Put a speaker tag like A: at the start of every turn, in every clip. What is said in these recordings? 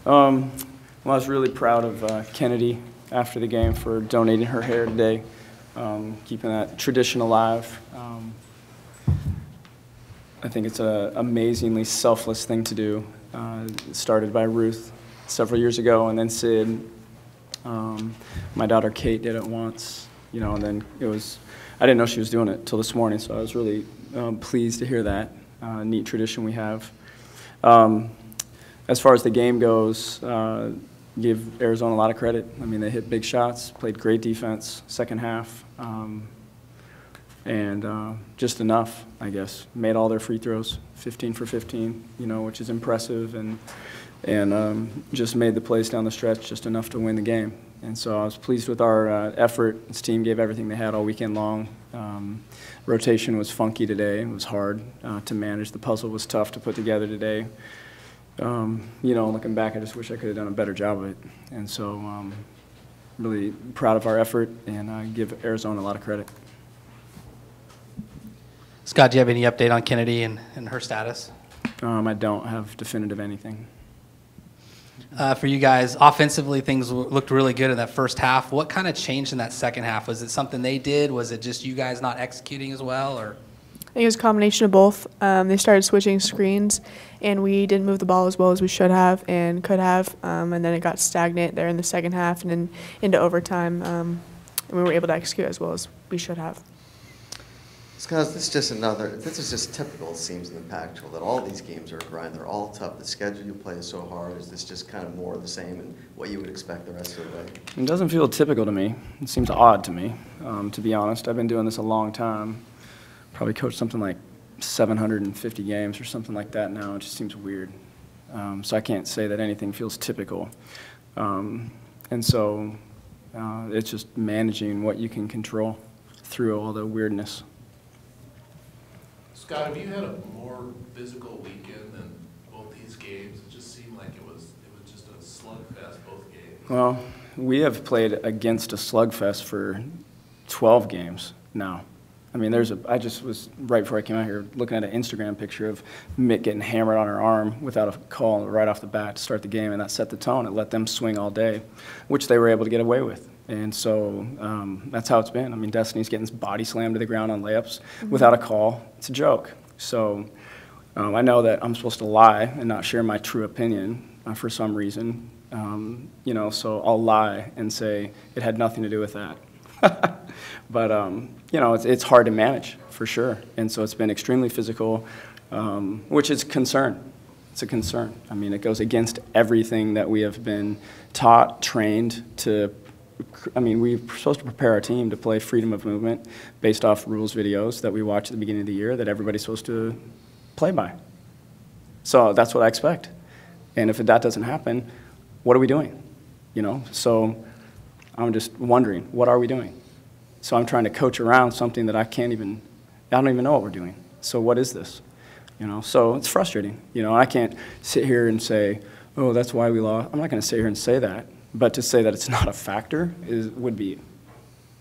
A: Well, I was really proud of Kennedy after the game for donating her hair today, keeping that tradition alive. I think it's an amazingly selfless thing to do. It started by Ruth several years ago, and then Sid. My daughter Kate did it once, and then I didn't know she was doing it till this morning, so I was really pleased to hear that. Neat tradition we have. As far as the game goes, give Arizona a lot of credit. I mean, they hit big shots, played great defense second half, and just enough, I guess. Made all their free throws, 15 for 15, which is impressive, and just made the plays down the stretch just enough to win the game. And so I was pleased with our effort. This team gave everything they had all weekend long. Rotation was funky today. It was hard to manage. The puzzle was tough to put together today. Looking back, I just wish I could have done a better job of it. And so really proud of our effort, and I give Arizona a lot of credit.
B: Scott, do you have any update on Kennedy and her status?
A: I don't have definitive anything.
B: For you guys, offensively, things looked really good in that first half. What kind of changed in that second half? Was it something they did? Was it just you guys not executing as well? Or?
C: I think it was a combination of both. They started switching screens, and we didn't move the ball as well as we should have and could have, and then it got stagnant there in the second half and then into overtime, and we were able to execute as well as we should have.
D: Scott, this is just typical, it seems, in the Pac-12, that all these games are a grind. They're all tough. The schedule you play is so hard. Is this just kind of more of the same and what you would expect the rest of the way?
A: It doesn't feel typical to me. It seems odd to me, to be honest. I've been doing this a long time. Probably coached something like 750 games or something like that now. It just seems weird. So I can't say that anything feels typical. And so it's just managing what you can control through all the weirdness.
E: Scott, have you had a more physical weekend than both these games? It just seemed like it was just a slugfest both games.
A: Well, we have played against a slugfest for 12 games now. I mean, I just was, right before I came out here, looking at an Instagram picture of Mick getting hammered on her arm without a call right off the bat to start the game, and that set the tone. It let them swing all day, which they were able to get away with. And so that's how it's been. I mean, Destiny's getting body slammed to the ground on layups without a call. It's a joke. So I know that I'm supposed to lie and not share my true opinion for some reason. So I'll lie and say it had nothing to do with that. But, it's hard to manage, for sure. And so it's been extremely physical, which is a concern. It's a concern. I mean, it goes against everything that we have been taught, trained to. I mean, we're supposed to prepare our team to play freedom of movement based off rules videos that we watch at the beginning of the year that everybody's supposed to play by. So that's what I expect. And if that doesn't happen, what are we doing? So I'm just wondering, what are we doing? So I'm trying to coach around something that I don't even know what we're doing. So what is this? So it's frustrating. I can't sit here and say, oh, that's why we lost. I'm not going to sit here and say that. But to say that it's not a factor would be,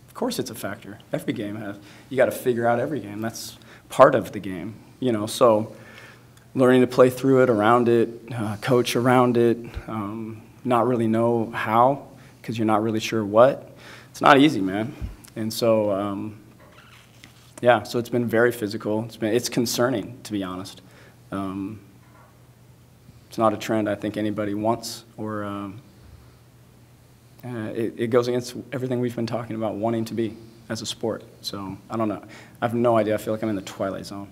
A: of course it's a factor. Every game you got to figure out every game. That's part of the game, So learning to play through it, around it, coach around it, not really know how because you're not really sure what. It's not easy, man. And so, so it's been very physical. It's concerning, to be honest. It's not a trend I think anybody wants or. It goes against everything we've been talking about wanting to be as a sport. So I don't know. I have no idea. I feel like I'm in the twilight zone.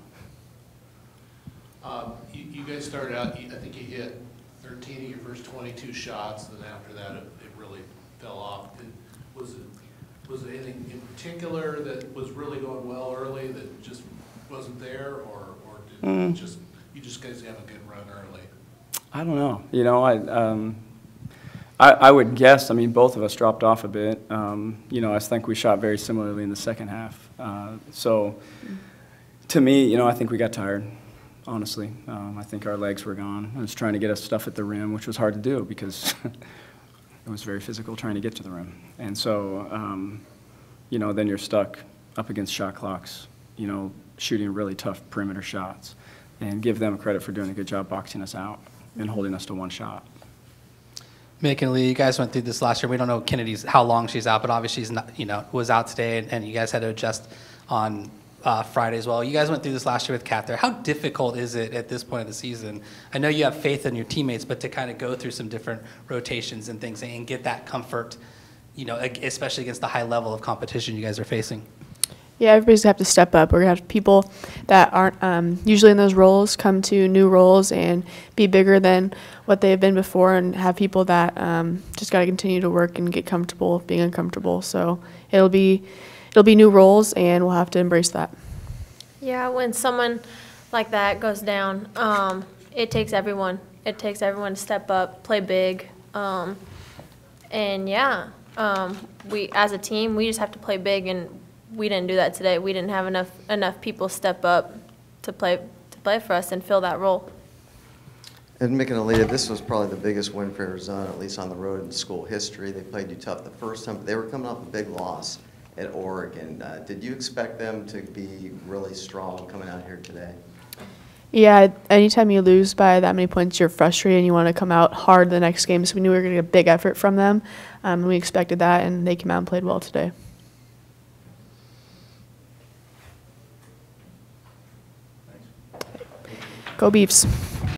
E: You guys started out, I think you hit 13 of your first 22 shots, and then after that it really fell off. Was it anything in particular that was really going well early that just wasn't there, or did you just guys have a good run early? I
A: don't know. I would guess, both of us dropped off a bit. I think we shot very similarly in the second half. So to me, I think we got tired, honestly. I think our legs were gone. I was trying to get us stuff at the rim, which was hard to do because it was very physical trying to get to the rim. And so, then you're stuck up against shot clocks, shooting really tough perimeter shots. and give them credit for doing a good job boxing us out and holding us to one shot.
B: Mick and Lee, you guys went through this last year. We don't know Kennedy's how long she's out, but obviously she's not, was out today, and you guys had to adjust on Friday as well. You guys went through this last year with Kat there. How difficult is it at this point of the season? I know you have faith in your teammates, but to kind of go through some different rotations and things and get that comfort, especially against the high level of competition you guys are facing.
C: Yeah, everybody's gonna have to step up. We're gonna have people that aren't usually in those roles come to new roles and be bigger than what they've been before, and have people that just gotta continue to work and get comfortable being uncomfortable. So it'll be new roles, and we'll have to embrace that.
F: Yeah, when someone like that goes down, it takes everyone. It takes everyone to step up, play big, and yeah, we as a team we just have to play big, and we didn't do that today. We didn't have enough people step up to play for us and fill that role.
D: And Mick and Alita, this was probably the biggest win for Arizona, at least on the road in school history. They played you tough the first time, but they were coming off a big loss at Oregon. Did you expect them to be really strong coming out here today?
C: Yeah, anytime you lose by that many points, you're frustrated and you want to come out hard the next game. So we knew we were going to get a big effort from them, and we expected that, and they came out and played well today. Go Beavs.